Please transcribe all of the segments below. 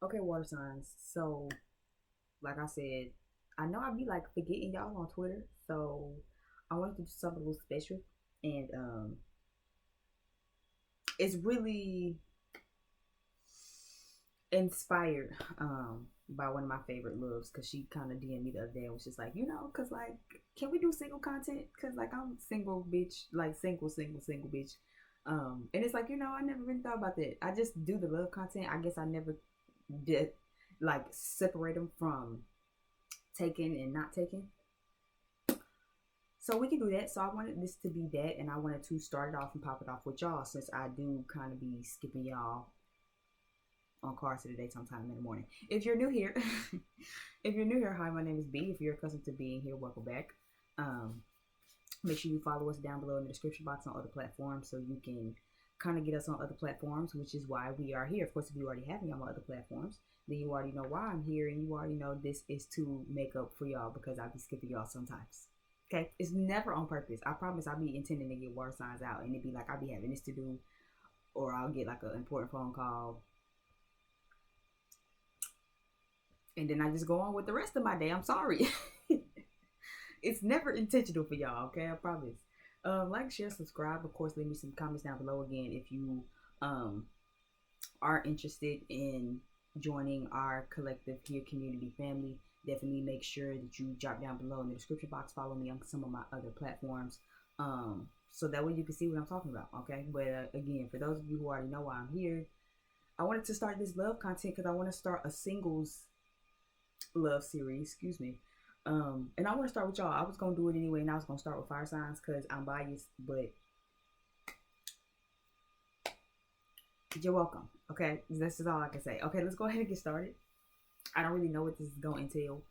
Okay, water signs. So, like I said, I know I be like forgetting y'all on Twitter. So, I wanted to do something a little special. And it's really inspired by one of my favorite loves because she kind of DM'd me the other day and was just like, because like, can we do single content? Because like, I'm single, bitch, like single bitch. And it's like, I never really thought about that. I just do the love content. I guess I never did like separate them from taken and not taken. So we can do that. So I wanted this to be that, and I wanted to start it off and pop it off with y'all since I do kind of be skipping y'all on cars to the day sometime in the morning. If you're new here, if you're new here, hi, my name is B. If you're accustomed to being here, welcome back. Um, Make sure you follow us down below in the description box on other platforms so you can kind of get us on other platforms, which is why we are here. Of course, if you already have me on my other platforms, then you already know why I'm here, and you already know this is to make up for y'all because I'll be skipping y'all sometimes. Okay, it's never on purpose. I promise I'll be intending to get water signs out, and it'd be like I'll be having this to do, or I'll get like an important phone call, and then I just go on with the rest of my day. I'm sorry. It's never intentional for y'all, okay? I promise. Like, share, subscribe. Of course, leave me some comments down below again if you um are interested in joining our collective here community family. Definitely make sure that you drop down below in the description box. Follow me on some of my other platforms. So that way you can see what I'm talking about, okay? But again, for those of you who already know why I'm here, I wanted to start this love content because I want to start a singles love series, excuse me. And I want to start with y'all. I was gonna do it anyway, and I was gonna start with fire signs because I'm biased, but you're welcome. Okay, this is all I can say. Okay, let's go ahead and get started. I don't really know what this is gonna entail.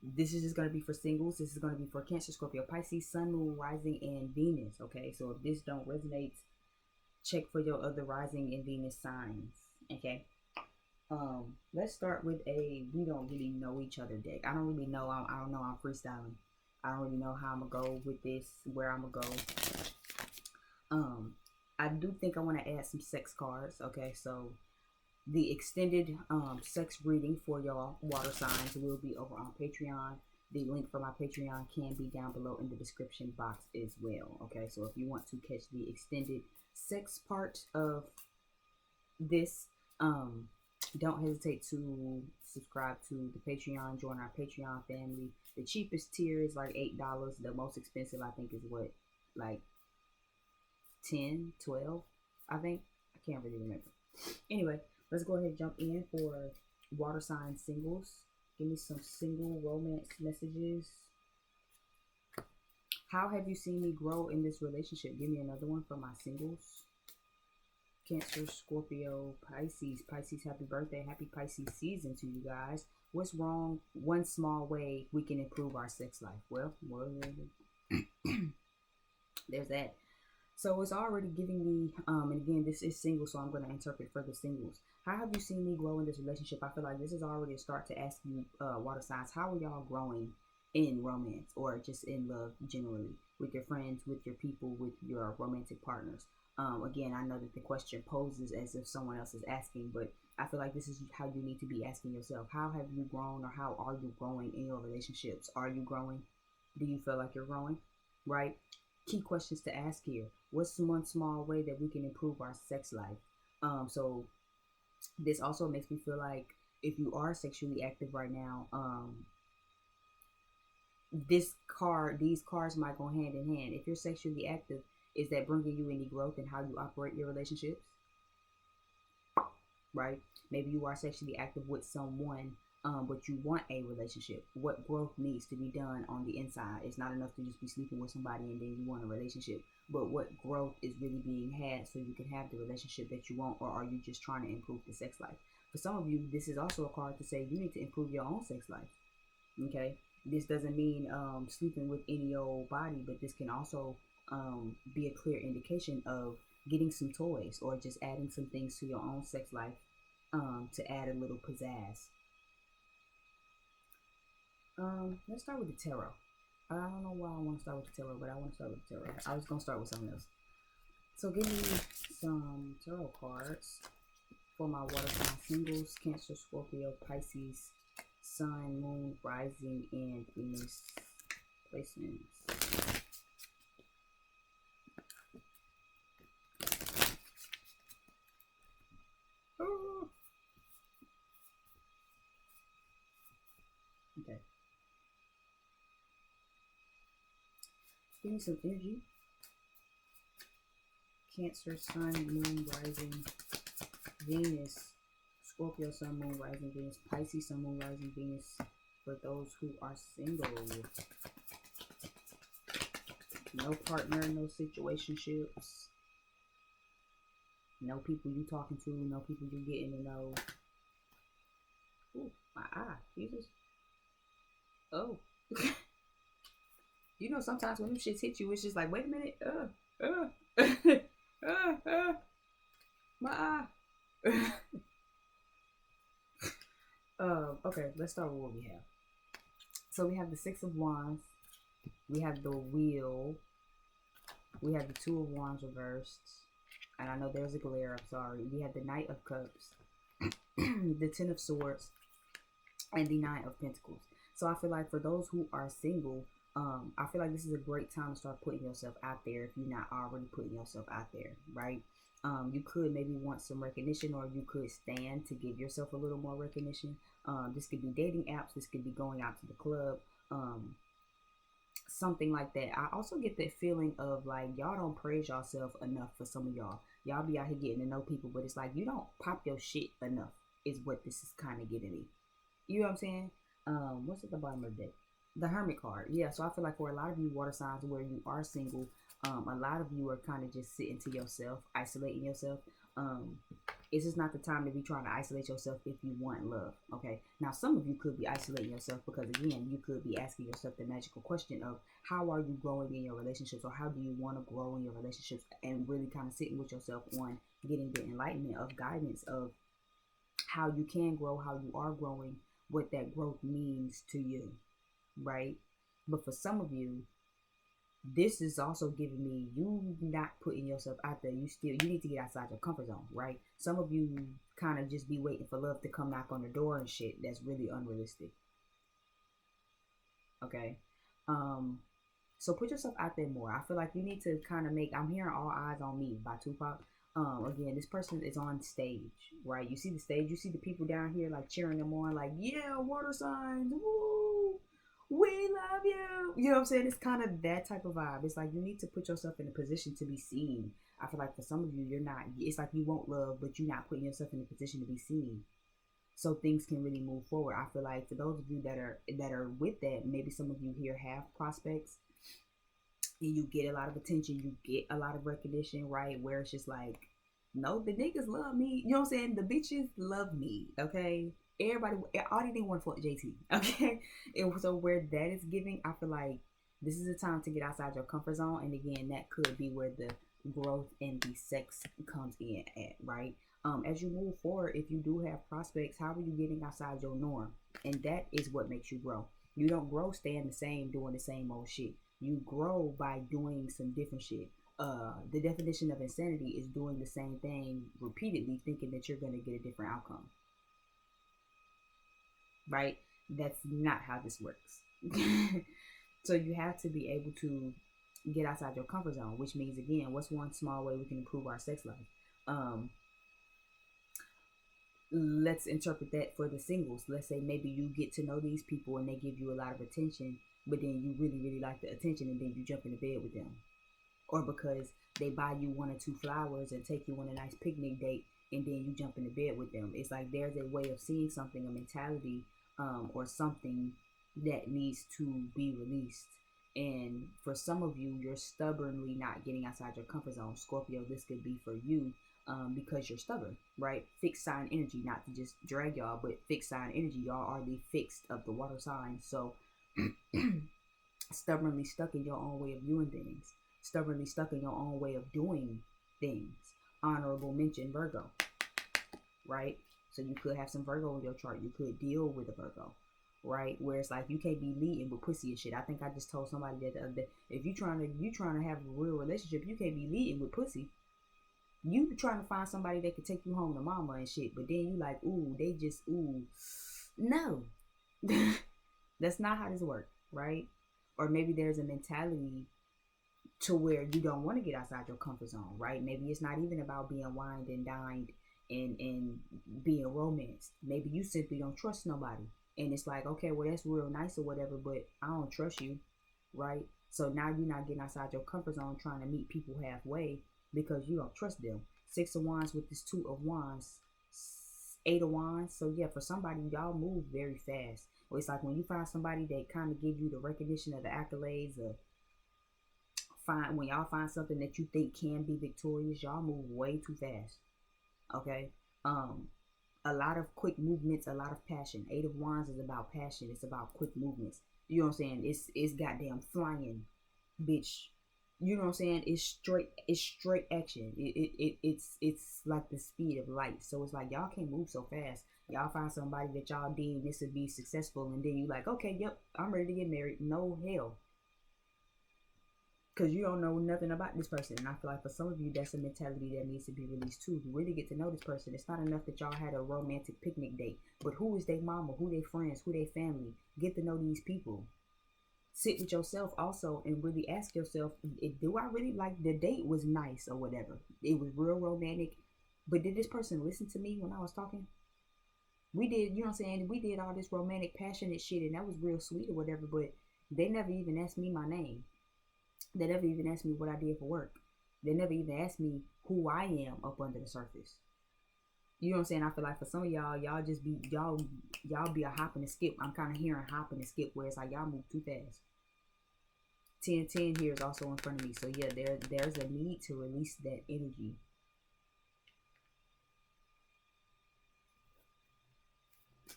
This is just gonna be for singles. This is gonna be for Cancer, Scorpio, Pisces, Sun, Moon, Rising, and Venus. Okay, so if this don't resonate, check for your other Rising and Venus signs. Okay. Let's start with a we don't really know each other deck. I don't really know. I don't know. I'm freestyling. I don't really know how I'm gonna go with this, where I'm gonna go. I do think I want to add some sex cards. Okay, so the extended sex reading for y'all water signs will be over on Patreon. The link for my Patreon can be down below in the description box as well. Okay, so if you want to catch the extended sex part of this, don't hesitate to subscribe to the Patreon, join our Patreon family. The cheapest tier is like $8. The most expensive I think is what, like 10, 12, I think. I can't really remember. Anyway, let's go ahead and jump in for water sign singles. Give me some single romance messages. How have you seen me grow in this relationship? Give me another one for my singles. Cancer, Scorpio, Pisces. Pisces, happy birthday. Happy Pisces season to you guys. What's wrong? One small way we can improve our sex life. Well, there's that. So it's already giving me, and again, this is single, so I'm going to interpret for the singles. How have you seen me grow in this relationship? I feel like this is already a start to ask you, water signs, how are y'all growing in romance or just in love generally with your friends, with your people, with your romantic partners? Again, I know that the question poses as if someone else is asking, but I feel like this is how you need to be asking yourself. How have you grown, or how are you growing in your relationships? Are you growing? Do you feel like you're growing? Right? Key questions to ask here. What's one small way that we can improve our sex life? So this also makes me feel like if you are sexually active right now, these cards might go hand in hand. If you're sexually active, is that bringing you any growth in how you operate your relationships? Right? Maybe you are sexually active with someone, but you want a relationship. What growth needs to be done on the inside? It's not enough to just be sleeping with somebody and then you want a relationship. But what growth is really being had so you can have the relationship that you want, or are you just trying to improve the sex life? For some of you, this is also a card to say you need to improve your own sex life. Okay, this doesn't mean sleeping with any old body, but this can also be a clear indication of getting some toys or just adding some things to your own sex life to add a little pizzazz. Let's start with the tarot. I don't know why I want to start with the tarot, but I want to start with the tarot. I was going to start with something else. So give me some tarot cards for my water sign singles, Cancer, Scorpio, Pisces, Sun, Moon, Rising, and Venus placements. Okay. Give me some energy. Cancer, Sun, Moon, Rising, Venus, Scorpio, Sun, Moon, Rising, Venus, Pisces, Sun, Moon, Rising, Venus, for those who are single. No partner, no situationships, no people you talking to, no people you getting to know. Ooh, my eye, Jesus. Oh. You know, sometimes when them shits hit you, it's just like, wait a minute, my eye. Okay, let's start with what we have. So we have the Six of Wands, we have the Wheel, we have the Two of Wands reversed, and I know there's a glare, I'm sorry. We have the Knight of Cups, the Ten of Swords, and the Nine of Pentacles. So I feel like for those who are single, I feel like this is a great time to start putting yourself out there if you're not already putting yourself out there, right? You could maybe want some recognition, or you could stand to give yourself a little more recognition. This could be dating apps, this could be going out to the club, something like that. I also get that feeling of like, y'all don't praise yourself enough. For some of y'all be out here getting to know people, but it's like you don't pop your shit enough is what this is kind of getting me. You know what I'm saying? What's at the bottom of the deck? The Hermit card. Yeah, so I feel like for a lot of you water signs where you are single, a lot of you are kind of just sitting to yourself, isolating yourself. It's just not the time to be trying to isolate yourself if you want love. Okay, now some of you could be isolating yourself because, again, you could be asking yourself the magical question of how are you growing in your relationships, or how do you want to grow in your relationships, and really kind of sitting with yourself on getting the enlightenment of guidance of how you can grow, how you are growing, what that growth means to you, right? But for some of you, this is also giving me you not putting yourself out there. You need to get outside your comfort zone, right? Some of you kind of just be waiting for love to come knock on the door and shit. That's really unrealistic. Okay. So put yourself out there more. I feel like you need to kind of make, I'm hearing All Eyes on Me by Tupac. Again, this person is on stage, right? You see the stage, you see the people down here like cheering them on, like, yeah, water signs, woo, we love you. You know what I'm saying? It's kind of that type of vibe. It's like you need to put yourself in a position to be seen. I feel like for some of you, you're not, it's like you want love, but you're not putting yourself in a position to be seen. So things can really move forward. I feel like for those of you that are with that, maybe some of you here have prospects, and you get a lot of attention, you get a lot of recognition, right? Where it's just like, no, the niggas love me. You know what I'm saying? The bitches love me, okay? Everybody, all they did want for JT, okay? And so where that is giving, I feel like this is a time to get outside your comfort zone. And again, that could be where the growth and the sex comes in at, right? As you move forward, if you do have prospects, how are you getting outside your norm? And that is what makes you grow. You don't grow staying the same, doing the same old shit. You grow by doing some different shit. The definition of insanity is doing the same thing repeatedly, thinking that you're going to get a different outcome. Right? That's not how this works. So you have to be able to get outside your comfort zone, which means, again, what's one small way we can improve our sex life? Let's interpret that for the singles. Let's say maybe you get to know these people and they give you a lot of attention, but then you really, really like the attention, and then you jump into bed with them. Or because they buy you 1 or 2 flowers and take you on a nice picnic date, and then you jump into bed with them. It's like there's a way of seeing something, a mentality, or something that needs to be released. And for some of you, you're stubbornly not getting outside your comfort zone. Scorpio, this could be for you, because you're stubborn, right? Fixed sign energy, not to just drag y'all, but fixed sign energy. Y'all are the fixed of the water signs. So stubbornly stuck in your own way of viewing things. Stubbornly stuck in your own way of doing things. Honorable mention Virgo, right? So you could have some Virgo in your chart. You could deal with a Virgo, right? Where it's like you can't be leading with pussy and shit. I think I just told somebody that the other day, if you trying to have a real relationship, you can't be leading with pussy. You trying to find somebody that could take you home to mama and shit, but then you like, ooh, they just, ooh. No. That's not how this works, right? Or maybe there's a mentality to where you don't want to get outside your comfort zone, right? Maybe it's not even about being wined and dined and being romanced. Maybe you simply don't trust nobody. And it's like, okay, well, that's real nice or whatever, but I don't trust you, right? So now you're not getting outside your comfort zone trying to meet people halfway because you don't trust them. Six of Wands with this Two of Wands, Eight of Wands. So yeah, for somebody, y'all move very fast. Or it's like when you find somebody that kind of give you the recognition of the accolades of when y'all find something that you think can be victorious, y'all move way too fast. Okay. A lot of quick movements, a lot of passion. Eight of Wands is about passion. It's about quick movements. You know what I'm saying? It's goddamn flying, bitch. You know what I'm saying? It's straight action. It's like the speed of light. So it's like y'all can't move so fast. Y'all find somebody that y'all deem this to be successful, and then you like, okay, yep, I'm ready to get married. No hell. Because you don't know nothing about this person. And I feel like for some of you, that's a mentality that needs to be released too. You really get to know this person. It's not enough that y'all had a romantic picnic date, but who is their mama, who their friends, who their family. Get to know these people. Sit with yourself also and really ask yourself, do I really like the date was nice or whatever? It was real romantic, but did this person listen to me when I was talking? We did, you know what I'm saying? We did all this romantic, passionate shit, and that was real sweet or whatever, but they never even asked me my name. They never even asked me what I did for work. They never even asked me who I am up under the surface. You know what I'm saying? I feel like for some of y'all just be y'all be a hop and a skip. I'm kind of hearing hop and a skip where it's like y'all move too fast. 10 here is also in front of me. So yeah, there's a need to release that energy.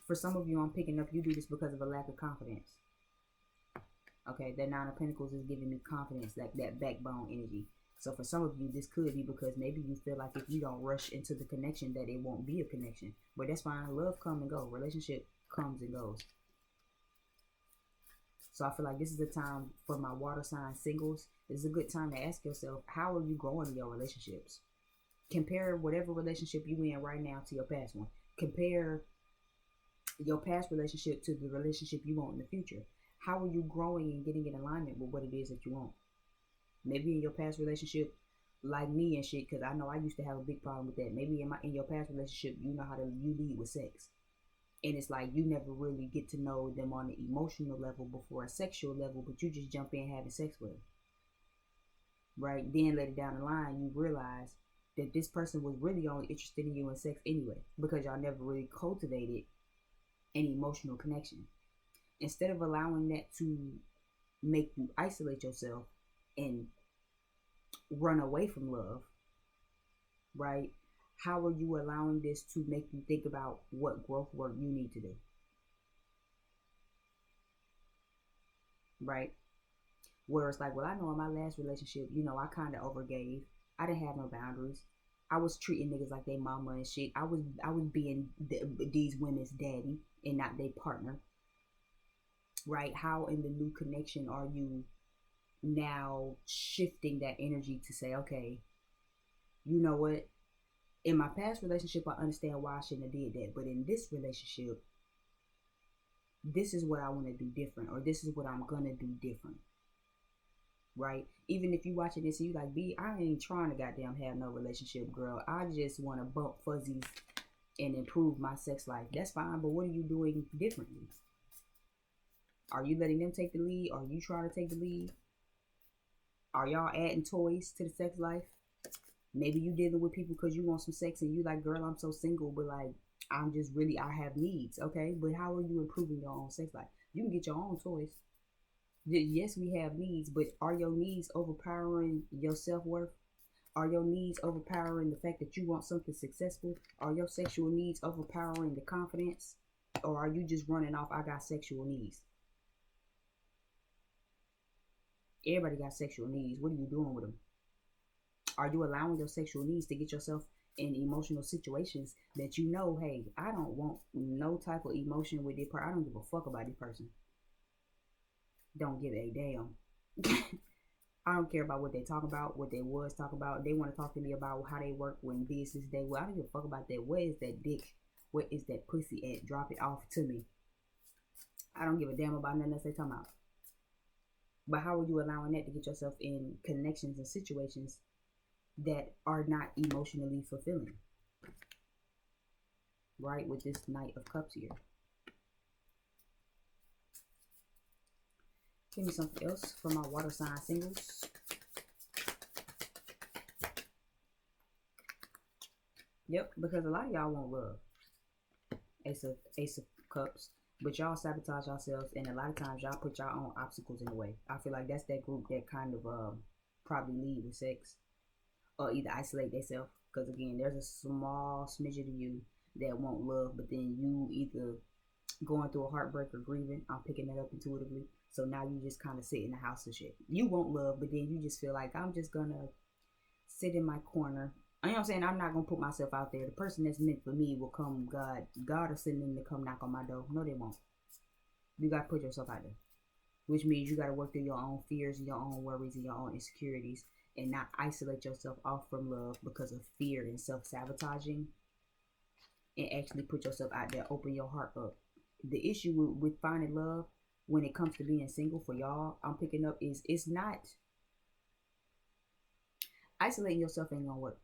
For some of you, I'm picking up, you do this because of a lack of confidence. Okay, that Nine of Pentacles is giving me confidence, like that backbone energy. So for some of you, this could be because maybe you feel like if you don't rush into the connection that it won't be a connection. But that's fine. Love come and go. Relationship comes and goes. So I feel like this is a time for my water sign singles. This is a good time to ask yourself, how are you growing in your relationships? Compare whatever relationship you in right now to your past one. Compare your past relationship to the relationship you want in the future. How are you growing and getting in alignment with what it is that you want? Maybe in your past relationship, like me and shit, because I know I used to have a big problem with that. Maybe in your past relationship, you know how to you lead with sex. And it's like you never really get to know them on an emotional level before a sexual level, but you just jump in having sex with them. Right? Then later down the line, you realize that this person was really only interested in you in sex anyway, because y'all never really cultivated an emotional connection. Instead of allowing that to make you isolate yourself and run away from love, right? How are you allowing this to make you think about what growth work you need to do? Right? Where it's like, well, I know in my last relationship, you know, I kind of overgave. I didn't have no boundaries. I was treating niggas like they mama and shit. I was being these women's daddy and not their partner. Right? How in the new connection are you now shifting that energy to say, okay, you know what? In my past relationship, I understand why I shouldn't have did that. But in this relationship, this is what I want to do different, or this is what I'm going to do different. Right? Even if you watching this and you like, B, I ain't trying to goddamn have no relationship, girl. I just want to bump fuzzies and improve my sex life. That's fine, but what are you doing differently? Are you letting them take the lead? Are you trying to take the lead? Are y'all adding toys to the sex life? Maybe you dealing with people because you want some sex and you like, girl, I'm so single, but like, I'm just really, I have needs. Okay, but how are you improving your own sex life? You can get your own toys. Yes, we have needs, but are your needs overpowering your self-worth? Are your needs overpowering the fact that you want something successful? Are your sexual needs overpowering the confidence? Or are you just running off, I got sexual needs? Everybody got sexual needs. What are you doing with them? Are you allowing your sexual needs to get yourself in emotional situations that you know, hey, I don't want no type of emotion with this person. I don't give a fuck about this person. Don't give a damn. I don't care about what they talk about, what they was talk about. They want to talk to me about how they work when business day. Well, I don't give a fuck about that. Where is that dick? Where is that pussy at? Drop it off to me. I don't give a damn about nothing else they talking about. But how are you allowing that to get yourself in connections and situations that are not emotionally fulfilling? Right, with this Knight of Cups here. Give me something else for my water sign singles. Yep, because a lot of y'all want love. Ace of Cups. But y'all sabotage yourselves, and a lot of times y'all put your own obstacles in the way. I feel like that's that group that kind of probably lead with sex, or either isolate themselves. Because again, there's a small smidget of you that want love, but then you either going through a heartbreak or grieving. I'm picking that up intuitively. So now you just kind of sit in the house and shit. You want love, but then you just feel like I'm just gonna sit in my corner. You know what I'm saying? I'm not gonna put myself out there. The person that's meant for me will come. God will send them to come knock on my door. No, they won't. You gotta put yourself out there, which means you gotta work through your own fears and your own worries and your own insecurities, and not isolate yourself off from love because of fear and self-sabotaging, and actually put yourself out there. Open your heart up. The issue with finding love when it comes to being single for y'all, I'm picking up, is it's not isolating yourself ain't gonna work.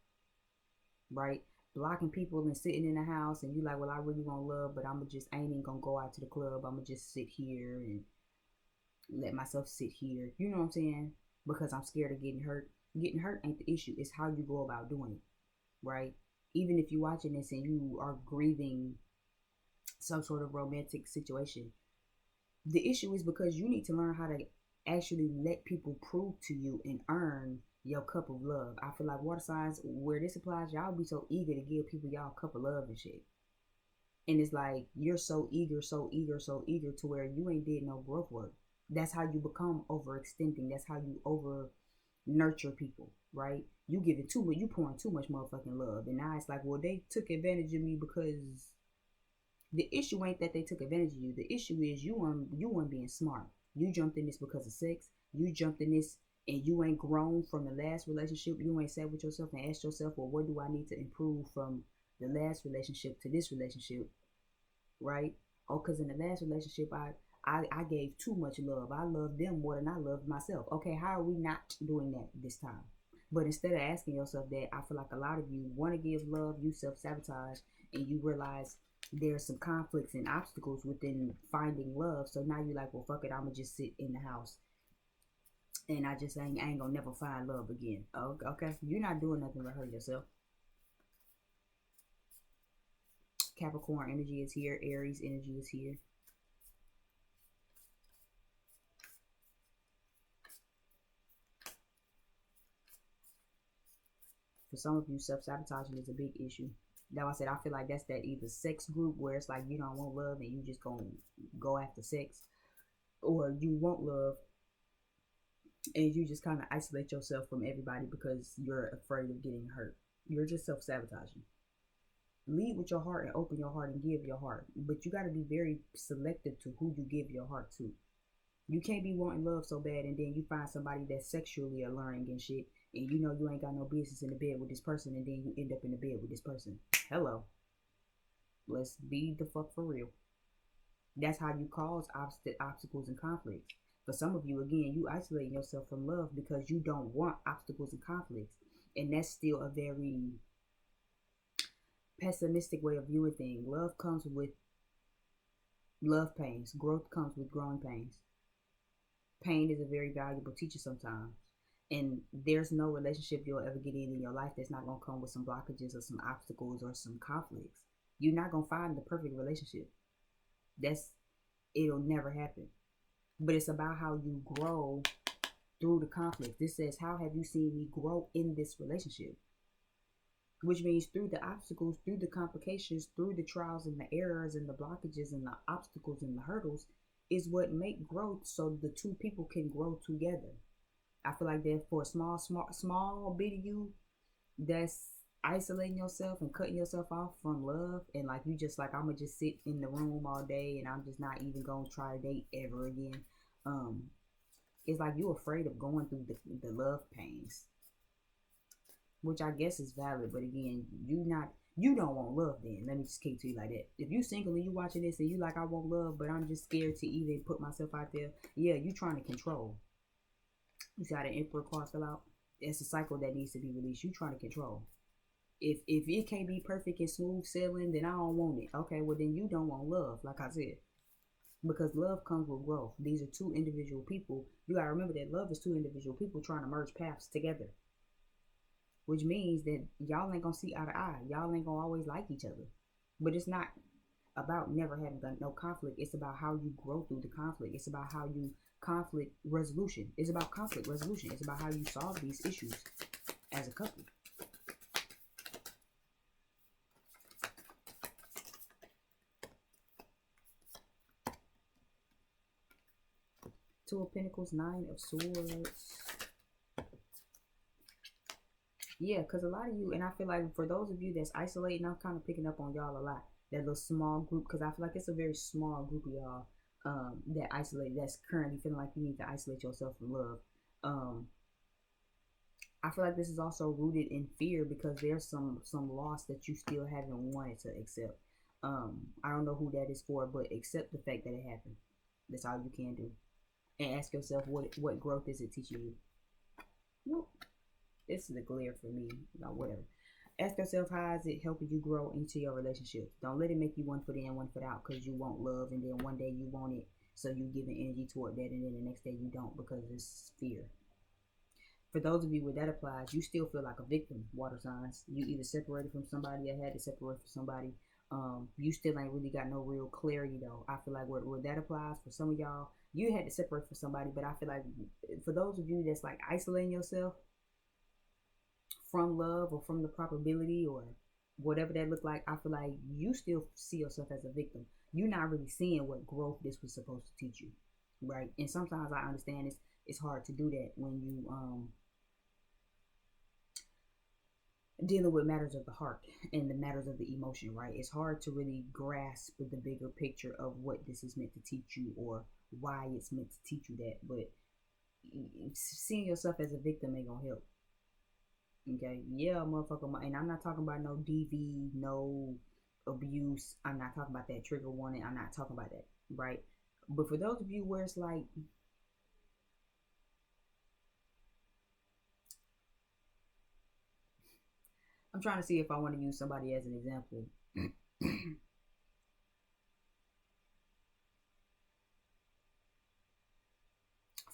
Right? Blocking people and sitting in the house and you like, well, I really want love, but I ain't even gonna go out to the club. I'm gonna just sit here and let myself sit here. You know what I'm saying? Because I'm scared of getting hurt. Getting hurt ain't the issue. It's how you go about doing it. Right? Even if you're watching this and you are grieving some sort of romantic situation, the issue is because you need to learn how to actually let people prove to you and earn your cup of love. I feel like water signs, where this applies, y'all be so eager to give people y'all cup of love and shit. And it's like you're so eager to where you ain't did no growth work. That's how you become overextending. That's how you over nurture people, right? You give it too much, you pouring too much motherfucking love. And now it's like, well, they took advantage of me. Because the issue ain't that they took advantage of you. The issue is you weren't being smart. You jumped in this because of sex. You jumped in this and you ain't grown from the last relationship. You ain't sat with yourself and asked yourself, well, what do I need to improve from the last relationship to this relationship, right? Oh, because in the last relationship, I gave too much love. I loved them more than I loved myself. Okay, how are we not doing that this time? But instead of asking yourself that, I feel like a lot of you want to give love, you self-sabotage, and you realize there's some conflicts and obstacles within finding love. So now you're like, well, fuck it, I'm going to just sit in the house. And I ain't gonna never find love again. Oh, okay. You're not doing nothing but hurt yourself. Capricorn energy is here. Aries energy is here. For some of you, self-sabotaging is a big issue. Now I said, I feel like that's that either sex group where it's like you don't want love and you just gonna go after sex, or you want love and you just kind of isolate yourself from everybody because you're afraid of getting hurt. You're just self-sabotaging. Lead with your heart and open your heart and give your heart. But you got to be very selective to who you give your heart to. You can't be wanting love so bad and then you find somebody that's sexually alluring and shit, and you know you ain't got no business in the bed with this person, and then you end up in the bed with this person. Hello. Let's be the fuck for real. That's how you cause obstacles and conflicts. For some of you, again, you isolating yourself from love because you don't want obstacles and conflicts. And that's still a very pessimistic way of viewing things. Love comes with love pains. Growth comes with growing pains. Pain is a very valuable teacher sometimes. And there's no relationship you'll ever get in your life that's not going to come with some blockages or some obstacles or some conflicts. You're not going to find the perfect relationship. It'll never happen. But it's about how you grow through the conflict. This says, how have you seen me grow in this relationship? Which means through the obstacles, through the complications, through the trials and the errors and the blockages and the obstacles and the hurdles is what make growth, so the two people can grow together. I feel like that for a small bit of you that's isolating yourself and cutting yourself off from love, and like you just like, I'm gonna just sit in the room all day and I'm just not even gonna try to date ever again. It's like you're afraid of going through the love pains, which I guess is valid. But again, you don't want love. Then let me just keep to you like that. If you single and you watching this and you like, I want love, but I'm just scared to even put myself out there. Yeah, you trying to control. You see how the Emperor card fell out? It's a cycle that needs to be released. You trying to control. If it can't be perfect and smooth sailing, then I don't want it. Okay, well then you don't want love, like I said. Because love comes with growth. These are two individual people. You gotta remember that love is two individual people trying to merge paths together. Which means that y'all ain't gonna see eye to eye. Y'all ain't gonna always like each other. But it's not about never having no conflict. It's about how you grow through the conflict. It's about how you conflict resolution. It's about conflict resolution. It's about how you solve these issues as a couple. Two of Pentacles, Nine of Swords. Yeah, because a lot of you, and I feel like for those of you that's isolating, I'm kind of picking up on y'all a lot. That little small group, because I feel like it's a very small group of y'all that isolate, that's currently feeling like you need to isolate yourself from love. I feel like this is also rooted in fear because there's some loss that you still haven't wanted to accept. I don't know who that is for, but accept the fact that it happened. That's all you can do. And ask yourself, what growth is it teaching you? Nope. This is a glare for me. No, whatever. Ask yourself, how is it helping you grow into your relationship? Don't let it make you one foot in, one foot out because you want love and then one day you want it. So you giving energy toward that and then the next day you don't because it's fear. For those of you where that applies, you still feel like a victim, water signs. You either separated from somebody or had to separate from somebody. You still ain't really got no real clarity though. I feel like where that applies for some of y'all, you had to separate from somebody, but I feel like for those of you that's like isolating yourself from love or from the probability or whatever that look like, I feel like you still see yourself as a victim. You're not really seeing what growth this was supposed to teach you, right? And sometimes I understand it's hard to do that when you dealing with matters of the heart and the matters of the emotion, right? It's hard to really grasp the bigger picture of what this is meant to teach you or why it's meant to teach you that. But seeing yourself as a victim ain't gonna help. Okay, yeah, motherfucker, and I'm not talking about no DV, no abuse. I'm not talking about that trigger warning. I'm not talking about that, right? But for those of you where it's like, I'm trying to see if I want to use somebody as an example.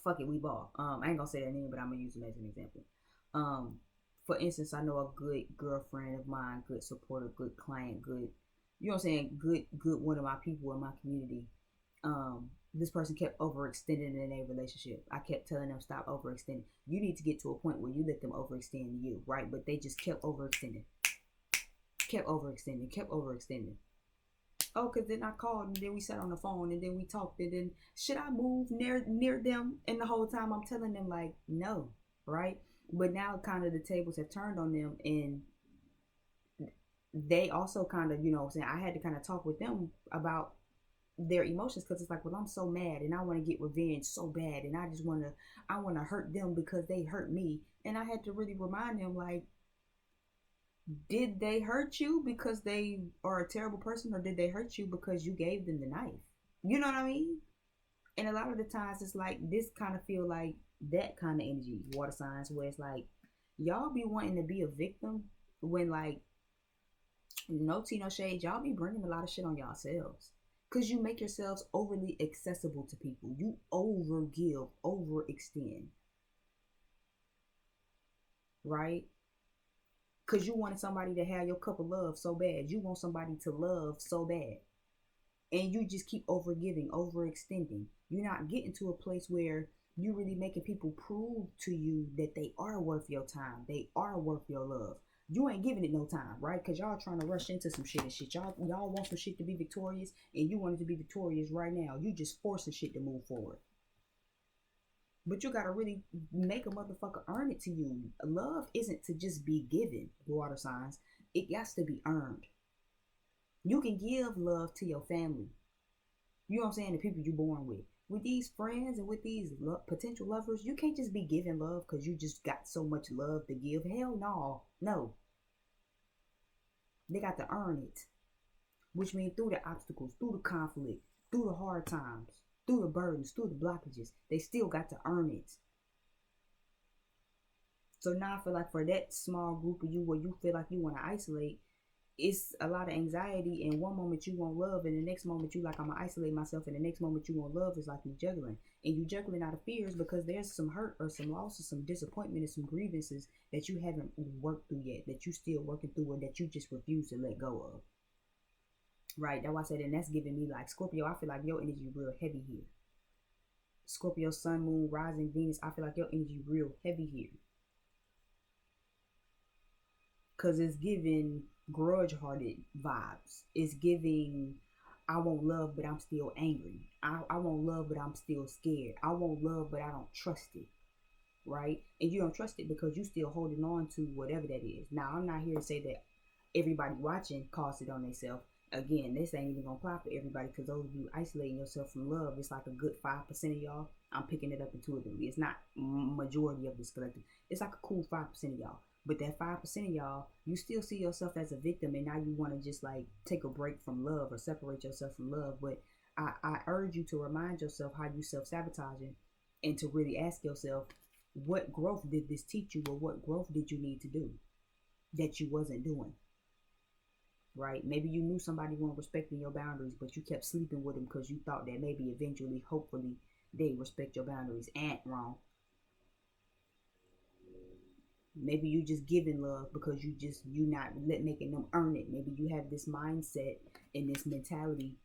Fuck it, we ball. I ain't gonna say that name, but I'm gonna use him as an example. For instance, I know a good girlfriend of mine, good supporter, good client, good, you know what I'm saying, good one of my people in my community. This person kept overextending in a relationship. I kept telling them stop overextending. You need to get to a point where you let them overextend you, right? But they just kept overextending, kept overextending. Oh, because then I called and then we sat on the phone and then we talked and then should I move near them? And the whole time I'm telling them like no, right? But now kind of the tables have turned on them and they also kind of, you know, saying I had to kind of talk with them about their emotions because it's like, well, I'm so mad and I want to get revenge so bad and I want to hurt them because they hurt me. And I had to really remind them like, did they hurt you because they are a terrible person or did they hurt you because you gave them the knife? You know what I mean? And a lot of the times it's like this kind of feel like that kind of energy, water signs, where it's like y'all be wanting to be a victim when like no tea, no shade, y'all be bringing a lot of shit on yourselves because you make yourselves overly accessible to people. You overgive, overextend, right? Because you wanted somebody to have your cup of love so bad. You want somebody to love so bad. And you just keep overgiving, overextending. You're not getting to a place where you're really making people prove to you that they are worth your time. They are worth your love. You ain't giving it no time, right? Because y'all trying to rush into some shit and shit. Y'all want some shit to be victorious and you want it to be victorious right now. You just forcing shit to move forward. But you gotta really make a motherfucker earn it to you. Love isn't to just be given, water signs. It has to be earned. You can give love to your family. You know what I'm saying? The people you're born with. with these friends and with these potential lovers, you can't just be giving love because you just got so much love to give. Hell no. No. They got to earn it. Which means through the obstacles, through the conflict, through the hard times, through the burdens, through the blockages, they still got to earn it. So now I feel like for that small group of you where you feel like you want to isolate, it's a lot of anxiety. And one moment you want love, and the next moment you like, I'm gonna isolate myself, and the next moment you want love. Is like you juggling, and you juggling out of fears because there's some hurt or some loss or some disappointment or some grievances that you haven't worked through yet, that you still working through, or that you just refuse to let go of. Right, that's why I said, and that's giving me like Scorpio. I feel like your energy real heavy here. Scorpio, Sun, Moon, Rising, Venus. I feel like your energy real heavy here. Because it's giving grudge-hearted vibes. It's giving, I want love, but I'm still angry. I want love, but I'm still scared. I want love, but I don't trust it. Right? And you don't trust it because you still holding on to whatever that is. Now, I'm not here to say that everybody watching caused it on themselves. Again, this ain't even gonna apply for everybody, because those of you isolating yourself from love, it's like a good 5% of y'all. I'm picking it up intuitively. It's not majority of this collective. It's like a cool 5% of y'all. But that 5% of y'all, you still see yourself as a victim, and now you want to just like take a break from love or separate yourself from love. But I urge you to remind yourself how you self-sabotaging, and to really ask yourself, what growth did this teach you, or what growth did you need to do that you wasn't doing? Right? Maybe you knew somebody wasn't respecting your boundaries, but you kept sleeping with them because you thought that maybe eventually, hopefully, they respect your boundaries. Ain't wrong. Maybe you just giving love because you not making them earn it. Maybe you have this mindset and this mentality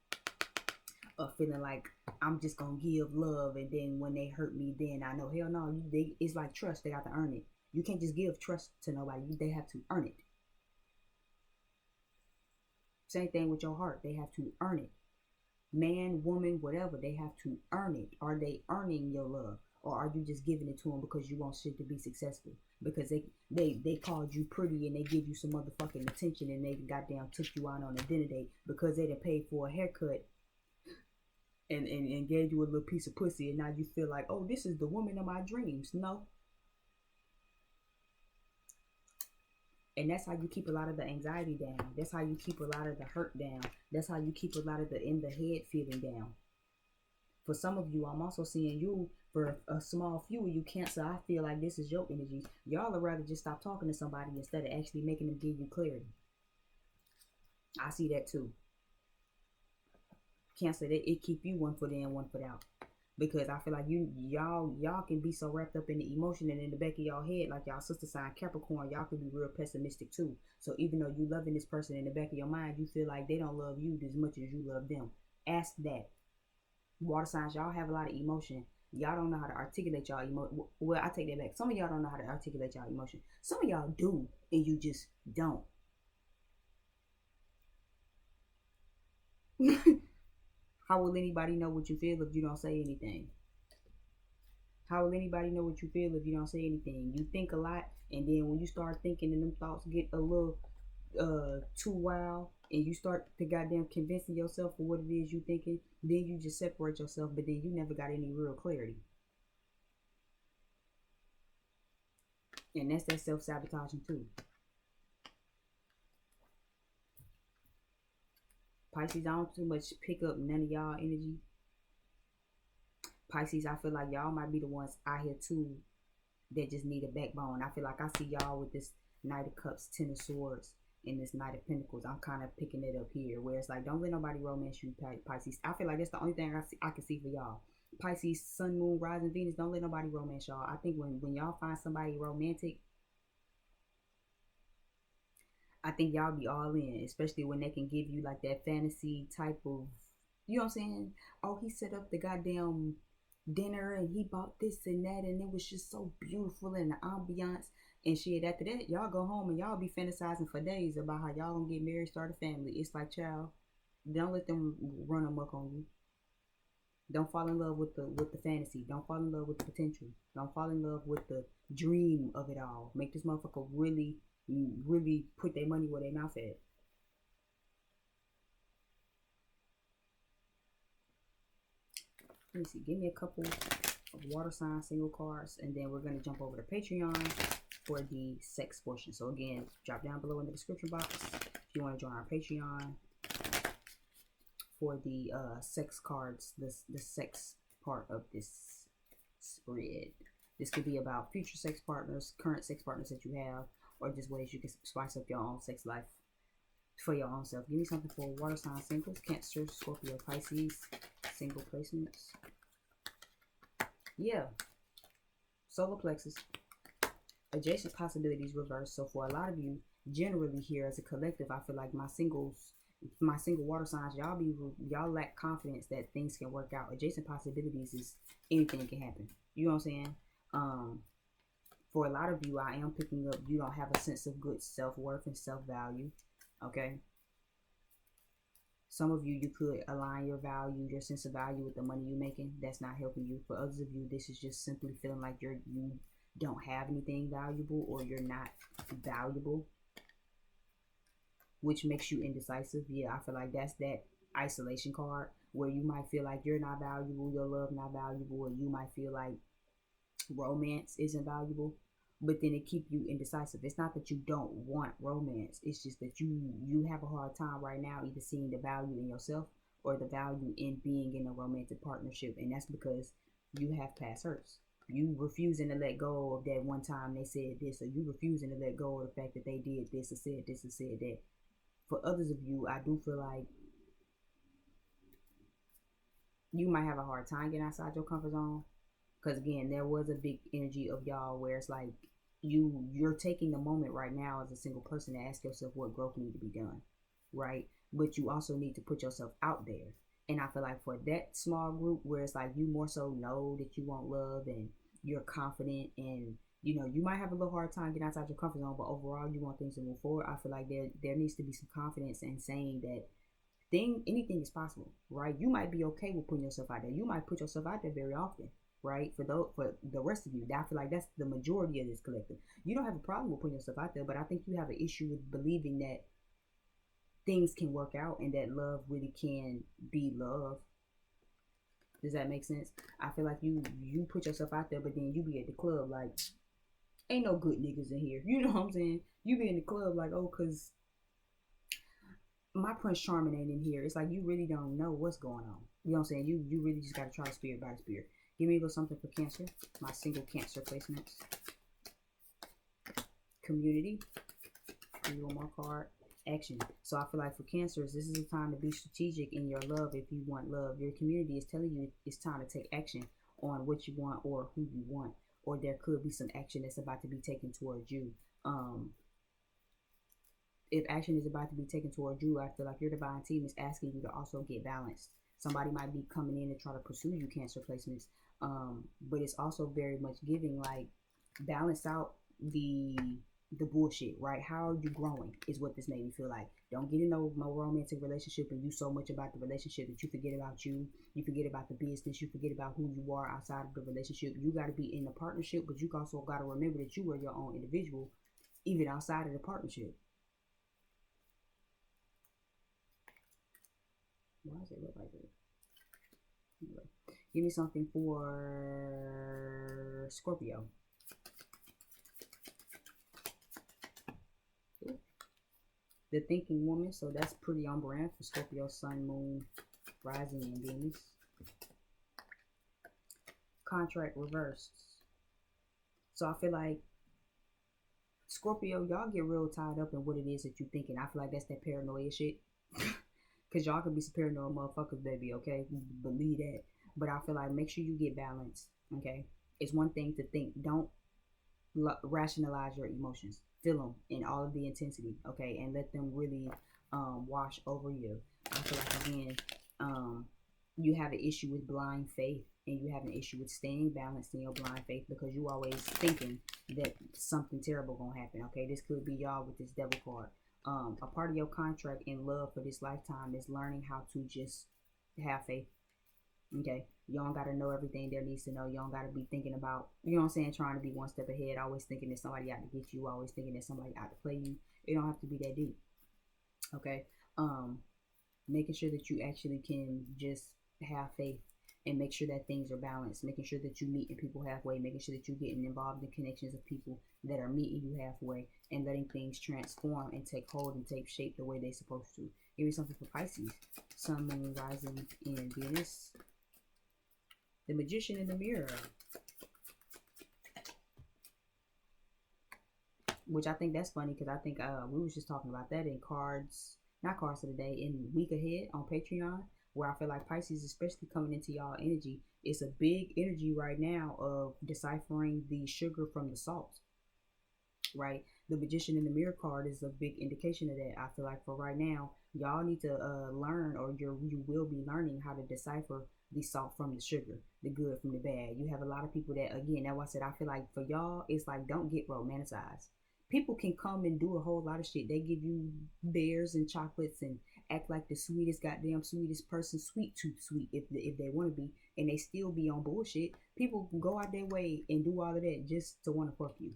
of feeling like, I'm just gonna give love, and then when they hurt me, then I know. Hell no. It's like trust. They got to earn it. You can't just give trust to nobody. They have to earn it. Same thing with your heart. They have to earn it. Man, woman, whatever, they have to earn it. Are they earning your love? Or are you just giving it to them because you want shit to be successful? Because they called you pretty, and they give you some motherfucking attention, and they goddamn took you out on a dinner date because they done paid for a haircut and gave you a little piece of pussy, and now you feel like, oh, this is the woman of my dreams. No. And that's how you keep a lot of the anxiety down. That's how you keep a lot of the hurt down. That's how you keep a lot of the in the head feeling down. For some of you, I'm also seeing you, for a small few of you, Cancer, I feel like this is your energy. Y'all would rather just stop talking to somebody instead of actually making them give you clarity. I see that too. Cancer, it keep you one foot in, one foot out. Because I feel like y'all can be so wrapped up in the emotion, and in the back of y'all head, like y'all sister sign Capricorn, y'all can be real pessimistic too. So even though you loving this person, in the back of your mind, you feel like they don't love you as much as you love them. Ask that. Water signs, y'all have a lot of emotion. Y'all don't know how to articulate y'all emotion. Well, I take that back. Some of y'all don't know how to articulate y'all emotion. Some of y'all do, and you just don't. How will anybody know what you feel if you don't say anything? How will anybody know what you feel if you don't say anything? You think a lot, and then when you start thinking and them thoughts get a little too wild, and you start to goddamn convincing yourself for what it is you thinking, then you just separate yourself, but then you never got any real clarity. And that's that self-sabotaging too. Pisces, I don't too much pick up none of y'all energy. Pisces, I feel like y'all might be the ones out here too that just need a backbone. I feel like I see y'all with this Knight of Cups, Ten of Swords, and this Knight of Pentacles. I'm kind of picking it up here, where it's like, don't let nobody romance you, Pisces. I feel like that's the only thing I can see for y'all. Pisces, Sun, Moon, Rising, Venus, don't let nobody romance y'all. I think when y'all find somebody romantic, I think y'all be all in, especially when they can give you like that fantasy type of, you know what I'm saying? Oh, he set up the goddamn dinner, and he bought this and that, and it was just so beautiful, and the ambiance and shit. After that, y'all go home and y'all be fantasizing for days about how y'all gonna get married, start a family. It's like, child, don't let them run amok on you. Don't fall in love with the fantasy. Don't fall in love with the potential. Don't fall in love with the dream of it all. Make this motherfucker really put their money where their mouth at. me see. Give me a couple of water sign single cards, and then we're gonna jump over to Patreon for the sex portion. So again, drop down below in the description box if you want to join our Patreon for the sex cards, the sex part of this spread. This could be about future sex partners, current sex partners that you have, or just ways you can spice up your own sex life for your own self. Give me something for water sign singles, Cancer, Scorpio, Pisces, single placements. Yeah, solar plexus, adjacent possibilities reverse. So for a lot of you, generally here as a collective, I feel like my single water signs, y'all lack confidence that things can work out. Adjacent possibilities is anything can happen. You know what I'm saying? For a lot of you, I am picking up you don't have a sense of good self-worth and self-value. Okay. Some of you could align your value, your sense of value with the money you're making. That's not helping you. For others of you, this is just simply feeling like you don't have anything valuable, or you're not valuable, which makes you indecisive. Yeah, I feel like that's that isolation card where you might feel like you're not valuable, your love not valuable, or you might feel like romance isn't valuable, but then it keep you indecisive. It's not that you don't want romance, it's just that you have a hard time right now either seeing the value in yourself or the value in being in a romantic partnership, and that's because you have past hurts. You refusing to let go of that one time they said this, or you refusing to let go of the fact that they did this or said this or said that. For others of you, I do feel like you might have a hard time getting outside your comfort zone. Because again, there was a big energy of y'all where it's like you're taking the moment right now as a single person to ask yourself what growth need to be done, right? But you also need to put yourself out there. And I feel like for that small group where it's like you more so know that you want love and you're confident, and you know you might have a little hard time getting outside your comfort zone, but overall you want things to move forward. I feel like there needs to be some confidence in saying that anything is possible, right? You might be okay with putting yourself out there. You might put yourself out there very often, right? For the rest of you, I feel like that's the majority of this collective. You don't have a problem with putting yourself out there, but I think you have an issue with believing that things can work out and that love really can be love. Does that make sense? I feel like you put yourself out there, but then you be at the club like, ain't no good niggas in here. You know what I'm saying? You be in the club like, oh, cause my Prince Charming ain't in here. It's like you really don't know what's going on. You know what I'm saying? You really just gotta try the spirit by the spirit. Give me a little something for Cancer. My single Cancer placements. Community. Give me one more card. Action. So I feel like for Cancers, this is a time to be strategic in your love. If you want love, your community is telling you it's time to take action on what you want or who you want, or there could be some action that's about to be taken towards you. If action is about to be taken towards you, I feel like your divine team is asking you to also get balanced. Somebody might be coming in and try to pursue you, Cancer placements, but it's also very much giving like balance out the bullshit, right? How are you growing is what this made me feel like. Don't get in no romantic relationship and you so much about the relationship that you forget about you forget about the business, you forget about who you are outside of the relationship. You got to be in the partnership, but you also got to remember that you are your own individual even outside of the partnership. Why does it look like this? Anyway, give me something for Scorpio. The Thinking Woman, so that's pretty on brand for Scorpio, Sun, Moon, Rising, and Venus. Contract reversed. So I feel like Scorpio, y'all get real tied up in what it is that you're thinking. I feel like that's that paranoia shit. Because y'all could be some paranoid motherfuckers, baby, okay? Believe that. But I feel like make sure you get balanced, okay? It's one thing to think. Don't rationalize your emotions. Feel them in all of the intensity, okay? And let them really wash over you. I feel like, again, you have an issue with blind faith, and you have an issue with staying balanced in your blind faith because you always thinking that something terrible gonna happen, okay? This could be y'all with this devil card. A part of your contract in love for this lifetime is learning how to just have faith. Okay, you don't gotta know everything there needs to know. You don't gotta be thinking about, you know what I'm saying, trying to be one step ahead, always thinking that somebody out to get you, always thinking that somebody out to play you. It don't have to be that deep. Okay, making sure that you actually can just have faith and make sure that things are balanced, making sure that you meeting people halfway, making sure that you're getting involved in connections of people that are meeting you halfway, and letting things transform and take hold and take shape the way they're supposed to. Give me something for Pisces. Sun, Moon, Rising in Venus. The Magician in the Mirror. Which I think that's funny, because I think we was just talking about that in cards, not cards of the day, in Week Ahead on Patreon, where I feel like Pisces, especially coming into y'all energy, it's a big energy right now of deciphering the sugar from the salt, right? The Magician in the Mirror card is a big indication of that. I feel like for right now, y'all need to learn, or you will be learning how to decipher the salt from the sugar, the good from the bad. You have a lot of people that, again, that's why I said I feel like for y'all, it's like, don't get romanticized. People can come and do a whole lot of shit. They give you bears and chocolates and act like the sweetest, goddamn sweetest person, sweet tooth sweet, if they want to be, and they still be on bullshit. People go out their way and do all of that just to want to fuck you,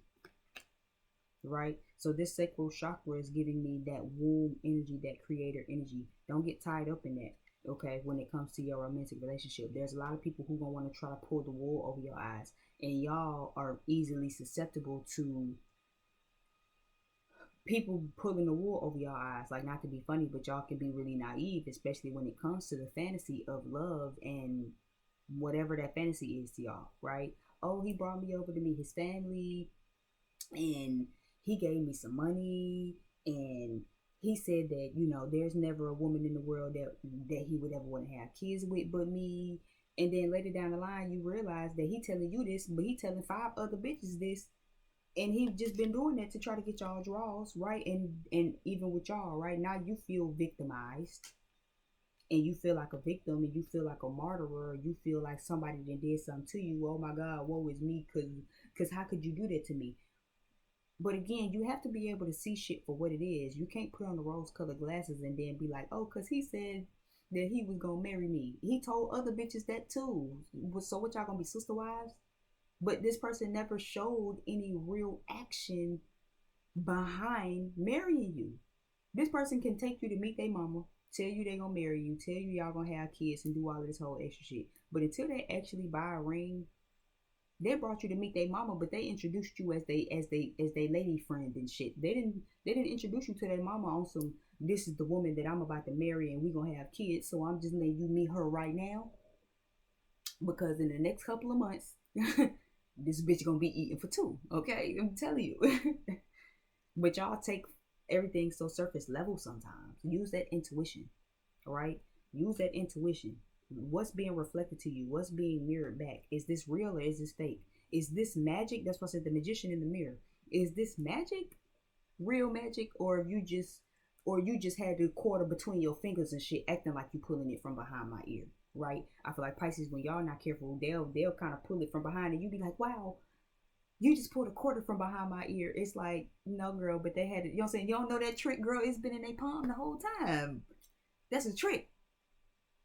right? So this sacral chakra is giving me that womb energy, that creator energy. Don't get tied up in that, okay? When it comes to your romantic relationship, there's a lot of people who gonna want to try to pull the wool over your eyes, and y'all are easily susceptible to people pulling the wool over your eyes. Like, not to be funny, but y'all can be really naive, especially when it comes to the fantasy of love and whatever that fantasy is to y'all, right? Oh, he brought me over to meet his family, and he gave me some money, and he said that, you know, there's never a woman in the world that he would ever want to have kids with but me. And then later down the line, you realize that he telling you this, but he telling 5 other bitches this. And he just been doing that to try to get y'all draws, right? And even with y'all, right? Now you feel victimized, and you feel like a victim, and you feel like a martyr, you feel like somebody that did something to you. Oh my God, woe is me, cause how could you do that to me? But again, you have to be able to see shit for what it is. You can't put on the rose-colored glasses and then be like, oh, cause he said that he was gonna marry me. He told other bitches that too. So what, y'all gonna be sister wives? But this person never showed any real action behind marrying you. This person can take you to meet their mama, tell you they gonna marry you, tell you y'all gonna have kids, and do all of this whole extra shit. But until they actually buy a ring, they brought you to meet their mama, but they introduced you as they lady friend and shit. They didn't introduce you to their mama on some, this is the woman that I'm about to marry and we gonna have kids, so I'm just letting you meet her right now, because in the next couple of months this bitch gonna be eating for 2. Okay, I'm telling you. But y'all take everything so surface level sometimes. Use that intuition, all right? Use that intuition. What's being reflected to you? What's being mirrored back? Is this real or is this fake? Is this magic? That's what I said, the magician in the mirror. Is this magic, real magic, or you just had the quarter between your fingers and shit, acting like you pulling it from behind my ear, right? I feel like Pisces, when y'all not careful, they'll kind of pull it from behind, and you be like, wow, you just pulled a quarter from behind my ear. It's like, no, girl, but they had it. You know what I'm saying? You don't know that trick, girl. It's been in their palm the whole time. That's a trick,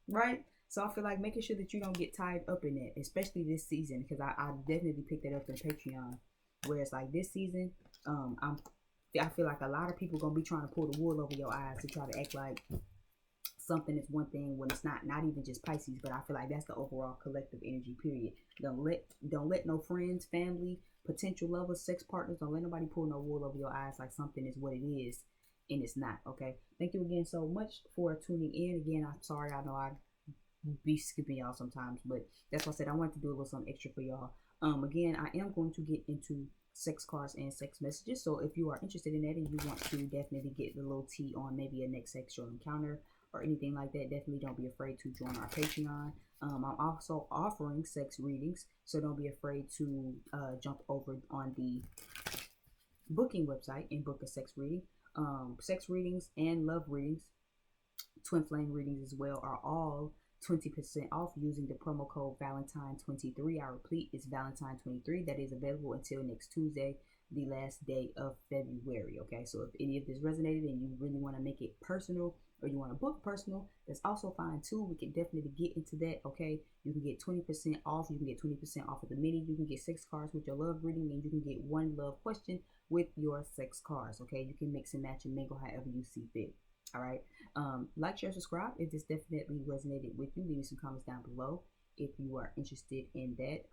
right? So I feel like making sure that you don't get tied up in that, especially this season, because I definitely picked that up in Patreon, where it's like this season, I feel like a lot of people gonna be trying to pull the wool over your eyes to try to act like something is one thing when it's not even just Pisces. But I feel like that's the overall collective energy, period. Don't let no friends, family, potential lovers, sex partners, don't let nobody pull no wool over your eyes like something is what it is and it's not. Okay, thank you again so much for tuning in. Again, I'm sorry, I know I be skipping y'all sometimes, but that's why I said I wanted to do a little something extra for y'all. Again, I am going to get into sex cards and sex messages, so if you are interested in that and you want to definitely get the little tea on maybe a next sexual encounter or anything like that, definitely don't be afraid to join our Patreon. I'm also offering sex readings, so don't be afraid to jump over on the booking website and book a sex reading. Sex readings and love readings, twin flame readings as well, are all 20% off using the promo code Valentine23. I repeat, it's Valentine23. That is available until next Tuesday, the last day of February. Okay, so if any of this resonated and you really want to make it personal, or you want to book personal, that's also fine too. We can definitely get into that. Okay, you can get 20% off. You can get 20% off of the mini. You can get 6 cards with your love reading, and you can get 1 love question with your 6 cards. Okay, you can mix and match and mingle however you see fit. All right, like, share, subscribe if this definitely resonated with you. Leave me some comments down below, if you are interested in that.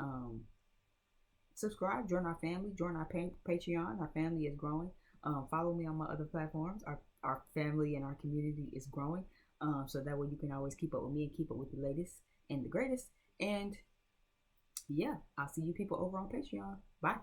Subscribe, join our family, join our Patreon. Our family is growing. Follow me on my other platforms. Our family and our community is growing. So that way you can always keep up with me and keep up with the latest and the greatest. And yeah, I'll see you people over on Patreon. Bye.